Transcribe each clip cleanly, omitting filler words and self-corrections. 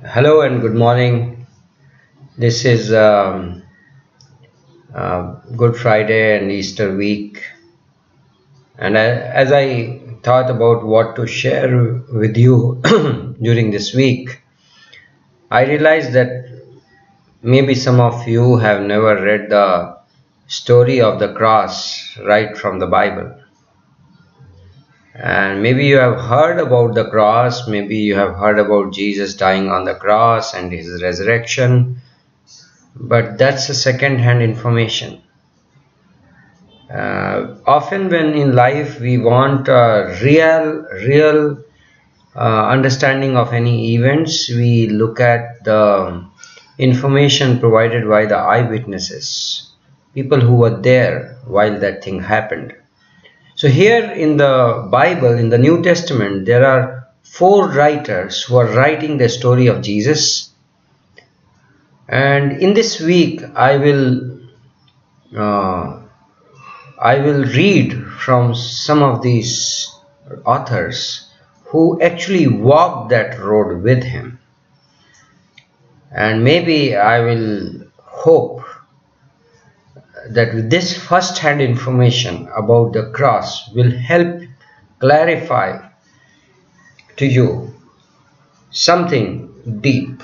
Hello and good morning. This is Good Friday and Easter week. And as I thought about what to share with you during this week, I realized that maybe some of you have never read the story of the cross right from the Bible. And maybe you have heard about the cross, maybe you have heard about Jesus dying on the cross and his resurrection, but that's a second-hand information. Often when in life we want a real understanding of any events, we look at the information provided by the eyewitnesses, people who were there while that thing happened. So here in the Bible, in the New Testament, there are four writers who are writing the story of Jesus. And in this week uh, I will read from some of these authors who actually walked that road with him. And maybe I will hope that with this first-hand information about the cross will help clarify to you something deep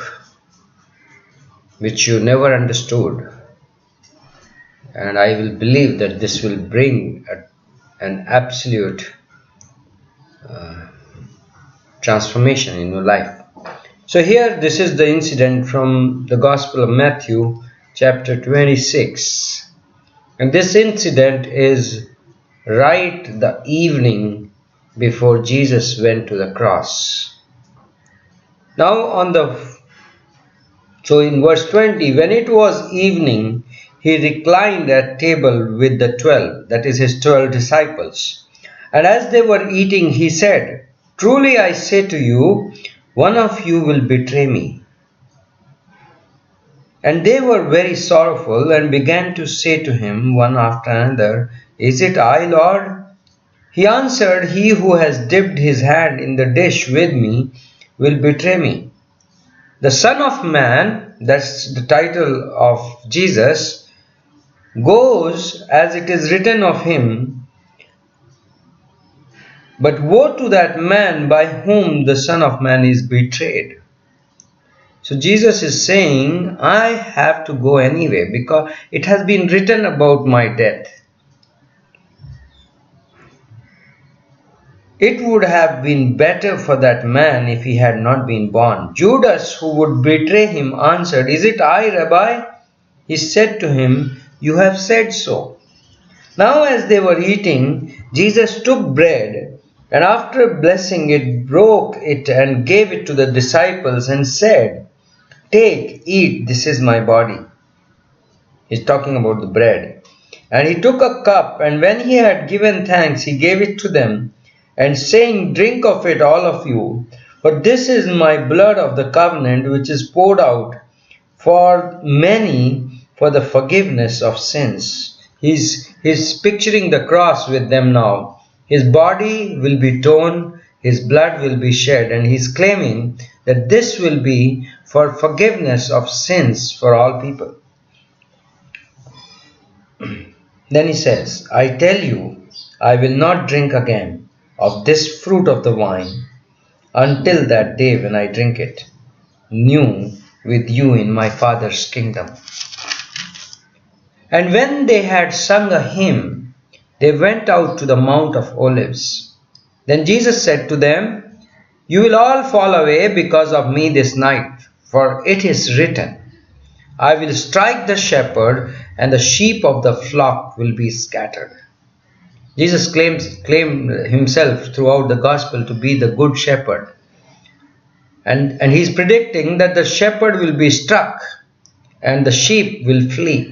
which you never understood. And I will believe that this will bring an absolute transformation in your life. So here, this is the incident from the Gospel of Matthew, chapter 26. And this incident is right the evening before Jesus went to the cross. Now so in verse 20, when it was evening, he reclined at table with the 12, that is his 12 disciples. And as they were eating, he said, "Truly I say to you, one of you will betray me." And they were very sorrowful and began to say to him one after another, "Is it I, Lord?" He answered, "He who has dipped his hand in the dish with me will betray me. The Son of Man," that's the title of Jesus, "goes as it is written of him, but woe to that man by whom the Son of Man is betrayed." So Jesus is saying, I have to go anyway because it has been written about my death. It would have been better for that man if he had not been born. Judas, who would betray him, answered, "Is it I, Rabbi?" He said to him, "You have said so." Now as they were eating, Jesus took bread, and after blessing it, broke it and gave it to the disciples and said, "Take, eat, this is my body." He's talking about the bread. And he took a cup, and when he had given thanks, he gave it to them, and saying, "Drink of it, all of you, for this is my blood of the covenant, which is poured out for many for the forgiveness of sins." He's picturing the cross with them now. His body will be torn, his blood will be shed, and he's claiming that this will be for forgiveness of sins for all people. Then he says, "I tell you, I will not drink again of this fruit of the vine until that day when I drink it new with you in my Father's kingdom." And when they had sung a hymn, they went out to the Mount of Olives. Then Jesus said to them, "You will all fall away because of me this night, for it is written, I will strike the shepherd, and the sheep of the flock will be scattered." Jesus claimed himself throughout the gospel to be the good shepherd. And he's predicting that the shepherd will be struck and the sheep will flee.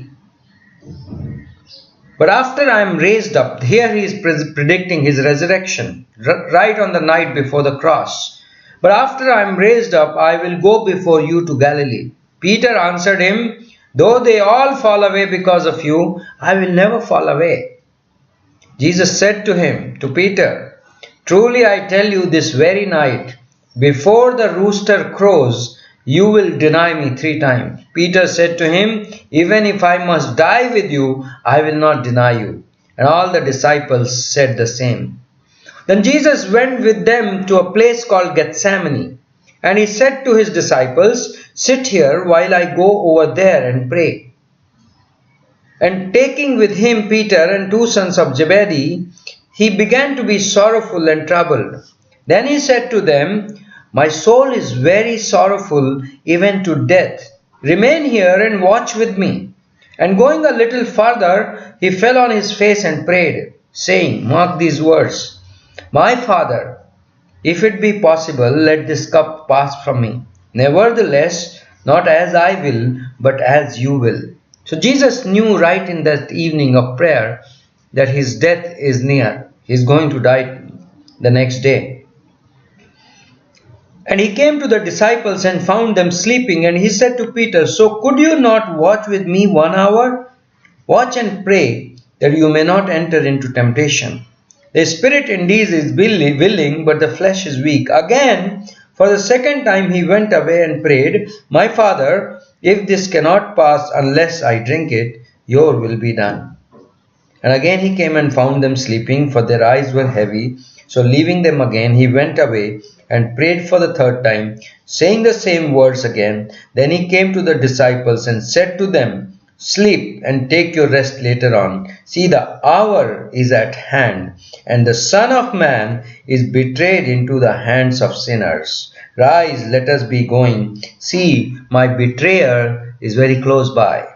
But after I am raised up, here he is predicting his resurrection, right on the night before the cross. "But after I am raised up, I will go before you to Galilee." Peter answered him, "Though they all fall away because of you, I will never fall away." Jesus said to him, to Peter, "Truly I tell you, this very night, before the rooster crows, you will deny me 3 times. Peter said to him, even if I must die with you, I will not deny you. And all the disciples said the same. Then Jesus went with them to a place called Gethsemane, and he said to his disciples, sit here while I go over there and pray. And taking with him Peter and 2 sons of Zebedee, he began to be sorrowful and troubled. Then he said to them, my soul is very sorrowful, even to death. Remain here and watch with me. And going a little farther, he fell on his face and prayed, saying, mark these words, my Father, if it be possible, let this cup pass from me. Nevertheless, not as I will, but as you will. So Jesus knew right in that evening of prayer that his death is near. He is going to die the next day. And he came to the disciples and found them sleeping, and he said to Peter, so could you not watch with me 1 hour? Watch and pray, that you may not enter into temptation. The spirit indeed is willing, but the flesh is weak. Again, for the second time he went away and prayed, my Father, if this cannot pass unless I drink it, your will be done. And again he came and found them sleeping, for their eyes were heavy. So leaving them again, he went away and prayed for the 3rd time, saying the same words again. Then he came to the disciples and said to them, sleep and take your rest later on. See, the hour is at hand, and the Son of Man is betrayed into the hands of sinners. Rise, let us be going. See, my betrayer is very close by.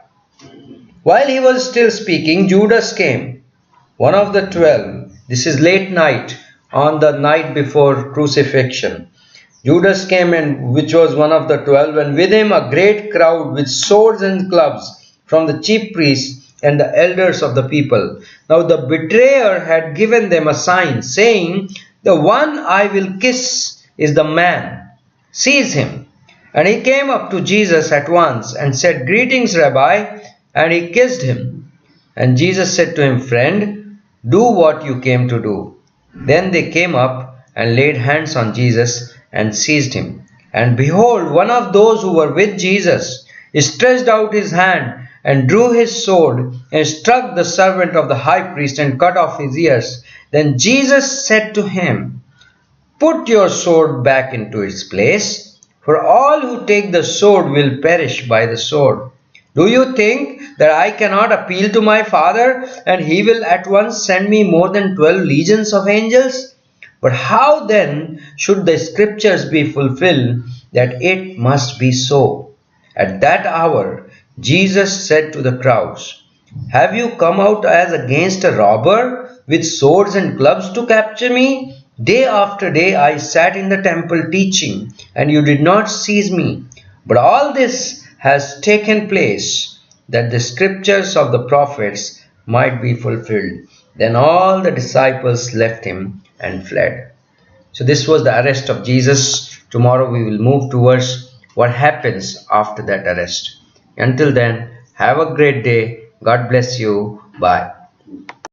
While he was still speaking, Judas came, one of the 12. This is late night, on the night before crucifixion. Judas came, and which was one of the 12, and with him a great crowd with swords and clubs from the chief priests and the elders of the people. Now the betrayer had given them a sign, saying, the one I will kiss is the man. Seize him. And he came up to Jesus at once and said, greetings, Rabbi, and he kissed him. And Jesus said to him, friend, do what you came to do. Then they came up and laid hands on Jesus and seized him. And behold, one of those who were with Jesus stretched out his hand and drew his sword and struck the servant of the high priest and cut off his ears. Then Jesus said to him, put your sword back into its place, for all who take the sword will perish by the sword. Do you think that I cannot appeal to my Father, and he will at once send me more than 12 legions of angels? But how then should the scriptures be fulfilled that it must be so? At that hour, Jesus said to the crowds, have you come out as against a robber with swords and clubs to capture me? Day after day I sat in the temple teaching, and you did not seize me. But all this has taken place, that the scriptures of the prophets might be fulfilled. Then all the disciples left him and fled. So this was the arrest of Jesus. Tomorrow we will move towards what happens after that arrest. Until then, have a great day. God bless you. Bye.